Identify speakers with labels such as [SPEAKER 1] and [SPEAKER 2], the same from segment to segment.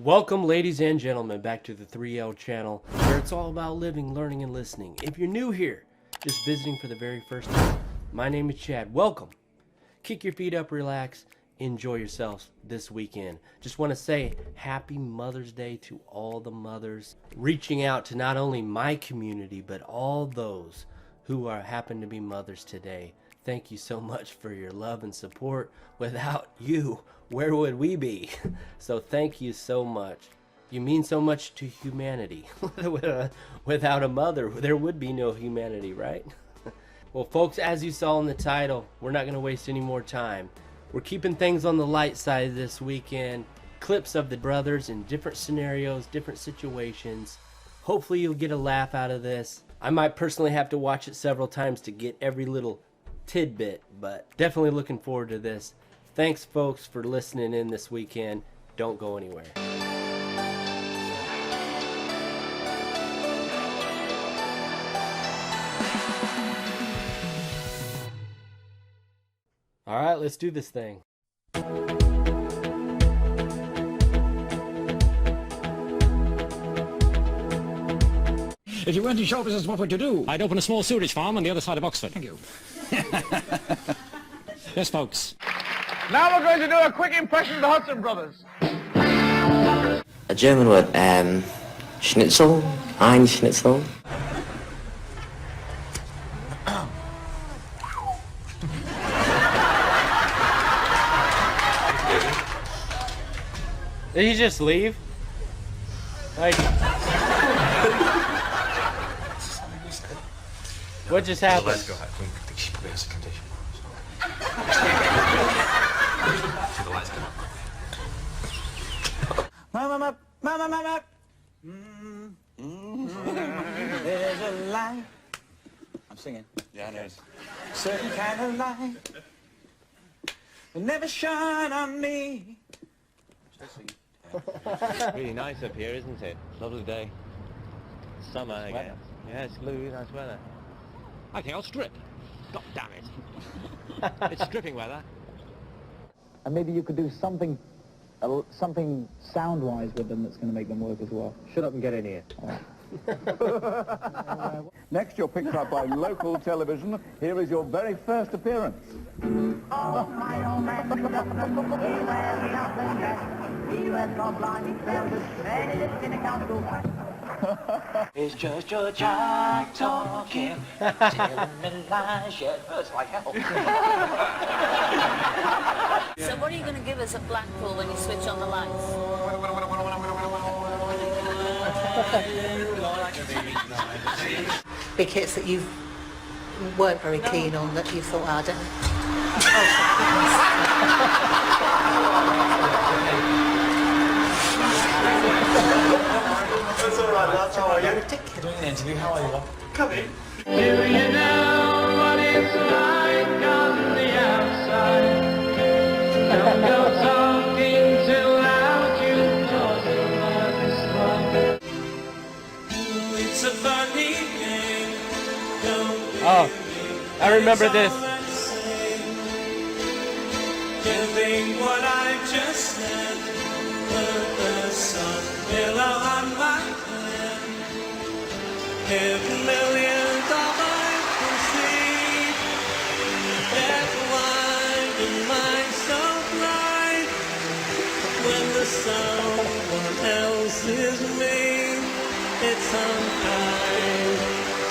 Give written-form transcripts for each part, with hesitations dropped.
[SPEAKER 1] Welcome, ladies and gentlemen, back to the 3L channel, where it's all about living, learning, and listening. If you're new here, just visiting for the very first time, my name is Chad. Welcome. Kick your feet up, relax, enjoy yourselves this weekend. Just want to say happy Mother's Day to all the mothers, reaching out to not only my community, but all those who happen to be mothers today. Thank you so much for your love and support. Without you, where would we be? So thank you so much. You mean so much to humanity. Without a mother, there would be no humanity, right? Well, folks, as you saw in the title, we're not going to waste any more time. We're keeping things on the light side this weekend. Clips of the brothers in different scenarios, different situations. Hopefully you'll get a laugh out of this. I might personally have to watch it several times to get every little tidbit, but definitely looking forward to this. Thanks, folks, for listening in this weekend. Don't go anywhere. All right, let's do this thing.
[SPEAKER 2] If you went in show business, what would you do?
[SPEAKER 3] I'd open a small sewage farm on the other side of Oxford.
[SPEAKER 2] Thank you.
[SPEAKER 3] Yes, folks.
[SPEAKER 4] Now we're going to do a quick impression of the Hudson Brothers.
[SPEAKER 5] A German word, Schnitzel, ein Schnitzel.
[SPEAKER 1] Did he just leave? Like, what just happened?
[SPEAKER 6] Let's go ahead. She put me as a condition. See the lights come up.
[SPEAKER 7] Mama. There's a light. I'm singing.
[SPEAKER 6] Yeah, I know.
[SPEAKER 7] Certain kind of light will never shine on me.
[SPEAKER 8] Really nice up here, isn't it? Lovely day. Summer again. Yeah, it's really nice weather. I think I'll strip. God damn it. It's stripping weather.
[SPEAKER 9] And maybe you could do something sound-wise with them that's going to make them work as well.
[SPEAKER 8] Shut up and get in here.
[SPEAKER 10] Next, you're picked up by local television. Here is your very first appearance.
[SPEAKER 7] It's just your Jack talking, telling me lies, yeah, it hurts like hell.
[SPEAKER 11] So what are you going to give us at Blackpool when you switch on the lights?
[SPEAKER 12] Big hits that you weren't very keen on, that you thought, I don't
[SPEAKER 4] That's all right, that's how are you?
[SPEAKER 12] ridiculous.
[SPEAKER 4] Doing an interview, how are you? Come in.
[SPEAKER 7] Do you know what it's like on the outside? Don't go talking too loud, you cause the it's a funny thing.
[SPEAKER 1] Oh, I remember this.
[SPEAKER 7] Giving what I just said, put the sun pillow on my head. If millions of eyes can see, that's why the mind so bright. When the someone else is me, it's unkind,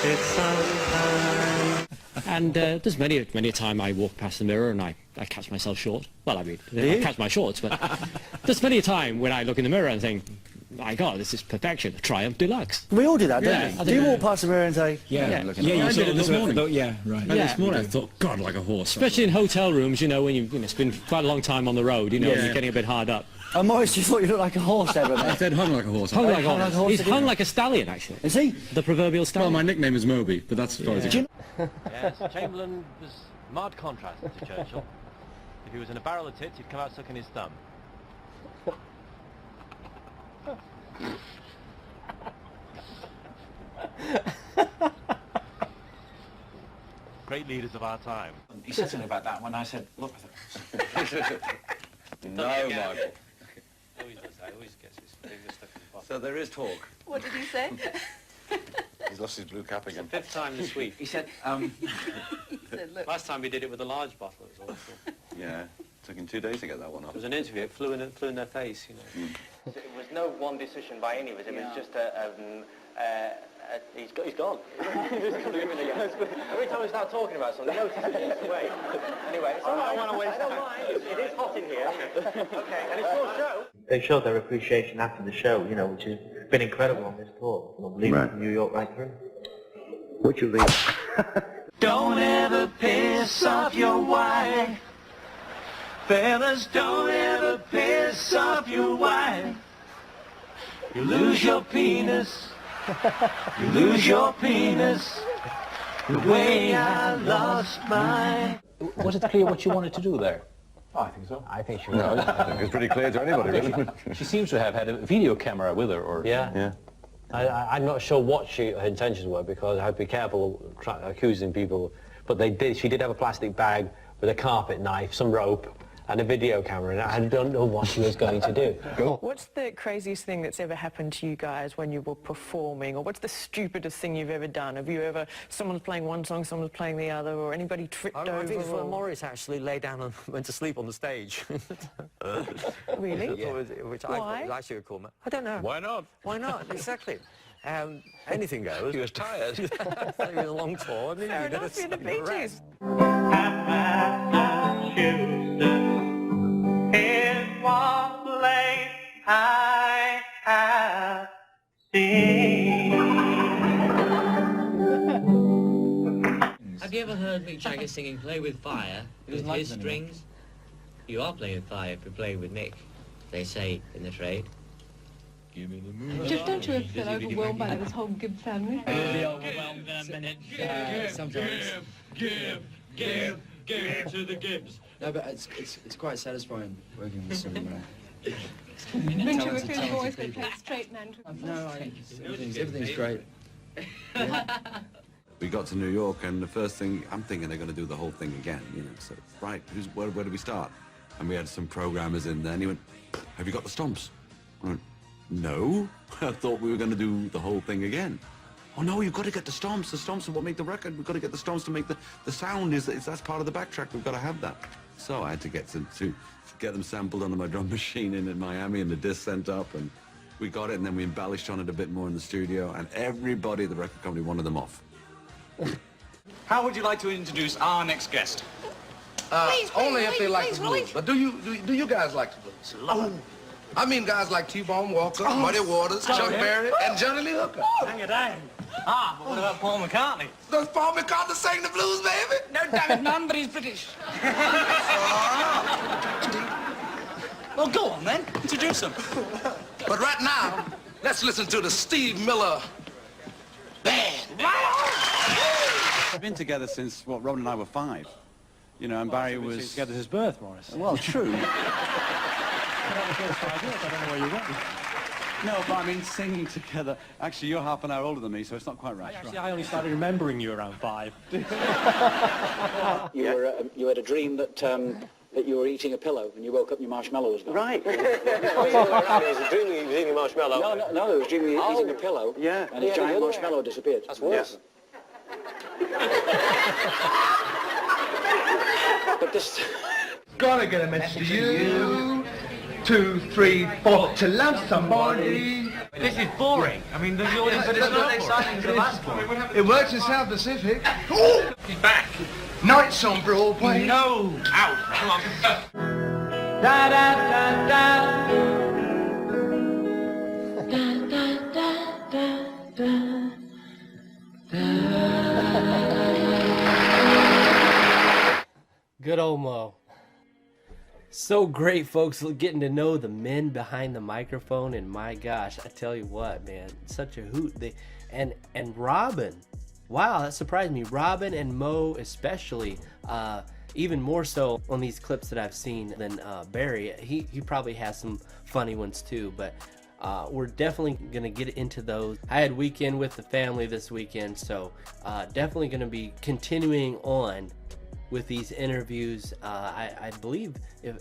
[SPEAKER 7] it's unkind.
[SPEAKER 3] And there's many a time I walk past the mirror and I catch myself short. Well, I mean, I catch my shorts, but there's many a time when I look in the mirror and think, my God, this is perfection, a Triumph Deluxe.
[SPEAKER 9] We all do that, don't
[SPEAKER 3] Yeah,
[SPEAKER 9] we? Do you walk past the mirror and say,
[SPEAKER 2] You
[SPEAKER 9] I
[SPEAKER 2] did
[SPEAKER 9] did
[SPEAKER 2] it this morning. Yeah, right.
[SPEAKER 3] This morning
[SPEAKER 2] I thought, God, like a horse.
[SPEAKER 3] Especially in hotel rooms, you know, when you spend quite a long time on the road, you know,
[SPEAKER 2] Yeah.
[SPEAKER 3] you're getting a bit hard up.
[SPEAKER 9] Oh, Morris, you thought you looked like a horse, ever,
[SPEAKER 2] I
[SPEAKER 9] mate?
[SPEAKER 2] said hung like a horse.
[SPEAKER 3] Hung like a
[SPEAKER 9] hung like a
[SPEAKER 3] horse.
[SPEAKER 9] horse,
[SPEAKER 3] He's
[SPEAKER 9] didn't
[SPEAKER 3] hung
[SPEAKER 9] he?
[SPEAKER 3] like a stallion, actually.
[SPEAKER 9] Is he?
[SPEAKER 3] The proverbial
[SPEAKER 2] Well,
[SPEAKER 3] stallion.
[SPEAKER 2] my nickname is Moby, but that's as far as it goes.
[SPEAKER 8] Yes, Chamberlain was marked contrast to Churchill. If he was in a barrel of tits, he'd come out sucking his thumb. Great leaders of our time.
[SPEAKER 7] He said something about that when I said, look, I thought,
[SPEAKER 10] No, Michael.
[SPEAKER 8] Always does. I always guess his.
[SPEAKER 10] So there is talk.
[SPEAKER 11] What did he say?
[SPEAKER 10] He's lost his blue cap again.
[SPEAKER 8] Fifth time this week.
[SPEAKER 7] He said,
[SPEAKER 11] He said, look.
[SPEAKER 8] Last time we did it with a large bottle, it was awful.
[SPEAKER 10] Yeah, took him 2 days to get that one off.
[SPEAKER 8] There was an interview, it flew in their face, you know.
[SPEAKER 7] it was no one decision by any of us. It was just he's gone. Every time we start talking about something, notice it away. Anyway, it's all right. I don't want to waste time. It is hot in here. Okay, and it's your show.
[SPEAKER 13] They showed their appreciation after the show, you know, which has been incredible on this tour. From leaving from New York right through.
[SPEAKER 10] Which of these?
[SPEAKER 7] Don't ever piss off your wife. Fellas, don't ever piss off your wife. You lose your penis. You lose your penis. The way I lost mine.
[SPEAKER 2] Was it clear what you wanted to do there?
[SPEAKER 6] Oh, I think so.
[SPEAKER 2] I think she
[SPEAKER 10] No, I think it's pretty clear to anybody, really.
[SPEAKER 2] She seems to have had a video camera with her, or...
[SPEAKER 8] Yeah. I'm not sure what her intentions were, because I have to be careful accusing people. But she did have a plastic bag with a carpet knife, some rope, and a video camera, and I don't know what she was going to do.
[SPEAKER 14] What's the craziest thing that's ever happened to you guys when you were performing, or what's the stupidest thing you've ever done? Have you ever, someone's playing one song, someone's playing the other, or anybody tripped over?
[SPEAKER 8] I think Morris actually lay down and went to sleep on the stage.
[SPEAKER 14] Really?
[SPEAKER 8] Yeah. Which
[SPEAKER 14] Why?
[SPEAKER 8] I should call I don't know.
[SPEAKER 2] Why not?
[SPEAKER 8] Why not? Exactly. Anything goes.
[SPEAKER 2] He was tired.
[SPEAKER 8] It was a long tour.
[SPEAKER 14] Fair enough, you're the Bee Gees.
[SPEAKER 7] In one place I have seen.
[SPEAKER 5] Have you ever heard Mick Jagger singing Play With Fire with his strings? You are playing with fire if you're playing with Mick, they say in the trade.
[SPEAKER 6] Give me the moon.
[SPEAKER 11] Jeff, don't you feel overwhelmed by this whole Gibb family?
[SPEAKER 5] Overwhelmed in a minute. Sometimes. Give to the Gibbs.
[SPEAKER 9] No, but it's quite satisfying working with some
[SPEAKER 11] Ventriloquist voice that plays straight man.
[SPEAKER 9] No, everything's great.
[SPEAKER 10] We got to New York, and the first thing, I'm thinking they're going to do the whole thing again, you know. So, right, where do we start? And we had some programmers in there, and he went, have you got the Stomps? I went, no, I thought we were going to do the whole thing again. Oh no, you've got to get the Stomps. The Stomps are what make the record. We've got to get the Stomps to make the sound. That's part of the backtrack. We've got to have that. So I had to get to get them sampled onto my drum machine in Miami, and the disc sent up, and we got it, and then we embellished on it a bit more in the studio, and everybody at the record company wanted them off.
[SPEAKER 6] How would you like to introduce our next guest?
[SPEAKER 7] Only if they like the blues. But do you guys like the blues? Oh. I mean guys like T-Bone Walker, Muddy Waters, Chuck Berry, and Johnny Lee Hooker.
[SPEAKER 8] Hang it down. Ah, but what about Paul McCartney?
[SPEAKER 7] Does Paul McCartney sing the blues, baby?
[SPEAKER 8] No, damn it, none, but he's British.
[SPEAKER 7] Well, go on then. Introduce him. But right now, let's listen to the Steve Miller Band.
[SPEAKER 10] We've been together since, Robin and I were 5. You know, and Barry was...
[SPEAKER 2] together his birth, Morris.
[SPEAKER 10] Well, true.
[SPEAKER 2] I don't know where you went.
[SPEAKER 10] No, but I mean, singing together. Actually, you're half an hour older than me, so it's not quite right.
[SPEAKER 2] Actually, I only started remembering you around 5.
[SPEAKER 13] You had a dream that you were eating a pillow, and you woke up and your marshmallow was gone.
[SPEAKER 8] Right. He was dreaming he was eating a marshmallow.
[SPEAKER 13] No, he was dreaming he was eating a pillow, and a giant marshmallow disappeared.
[SPEAKER 8] That's worse.
[SPEAKER 13] But this...
[SPEAKER 7] Gonna get a message to you. 2, 3, 4. To love somebody.
[SPEAKER 8] This is boring. I mean, the audience is not exciting to the last one.
[SPEAKER 7] It works in South Pacific.
[SPEAKER 6] He's back.
[SPEAKER 7] Nights on Broadway.
[SPEAKER 6] No. Out. Come on.
[SPEAKER 7] Da da da da.
[SPEAKER 1] Good old Mo. So great, folks, getting to know the men behind the microphone, and my gosh, I tell you what, man, such a hoot. And Robin, wow, that surprised me. Robin and Mo especially, even more so on these clips that I've seen than Barry. He probably has some funny ones too, but we're definitely gonna get into those. I had weekend with the family this weekend, so definitely gonna be continuing on with these interviews. I believe, if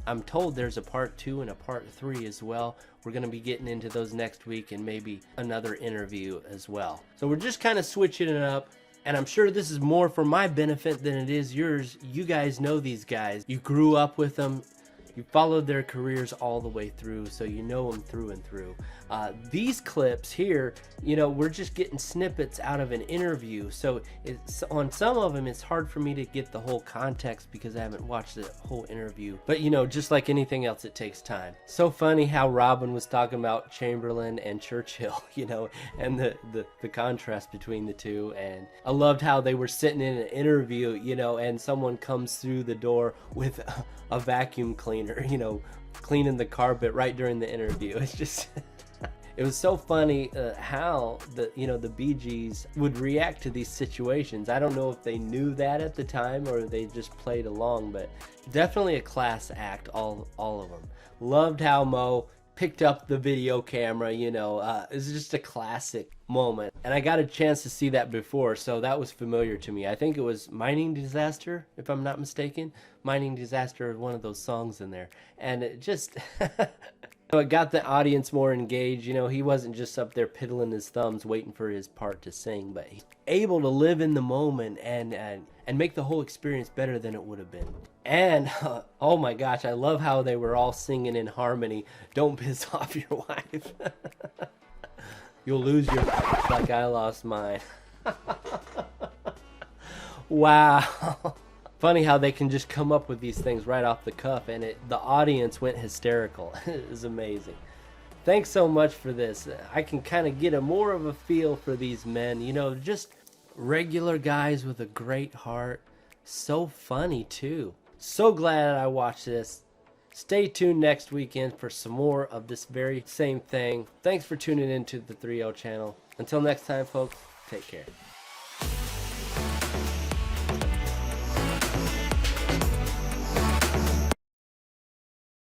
[SPEAKER 1] I'm told there's a part 2 and a part 3 as well. We're going to be getting into those next week, and maybe another interview as well. So we're just kind of switching it up. And I'm sure this is more for my benefit than it is yours. You guys know these guys. You grew up with them. You followed their careers all the way through, so you know them through and through. These clips here, you know, we're just getting snippets out of an interview. So on some of them, it's hard for me to get the whole context because I haven't watched the whole interview. But, you know, just like anything else, it takes time. So funny how Robin was talking about Chamberlain and Churchill, you know, and the contrast between the two. And I loved how they were sitting in an interview, you know, and someone comes through the door with a vacuum cleaner, you know, cleaning the carpet right during the interview. It's just it was so funny how the Bee Gees would react to these situations. I don't know if they knew that at the time or they just played along, but definitely a class act, all of them. Loved how Mo picked up the video camera, you know, it's just a classic moment. And I got a chance to see that before, so that was familiar to me. I think it was Mining Disaster, if I'm not mistaken. Mining Disaster, one of those songs in there. And it just, it got the audience more engaged. You know, he wasn't just up there piddling his thumbs waiting for his part to sing, but he's able to live in the moment and make the whole experience better than it would have been. And oh my gosh, I love how they were all singing in harmony. Don't piss off your wife. You'll lose your like I lost mine. Wow. Funny how they can just come up with these things right off the cuff, and the audience went hysterical. It was amazing. Thanks so much for this. I can kind of get more of a feel for these men, you know, just regular guys with a great heart. So funny too. So glad I watched this. Stay tuned next weekend for some more of this very same thing. Thanks for tuning in to the 3L channel. Until next time, folks, take care.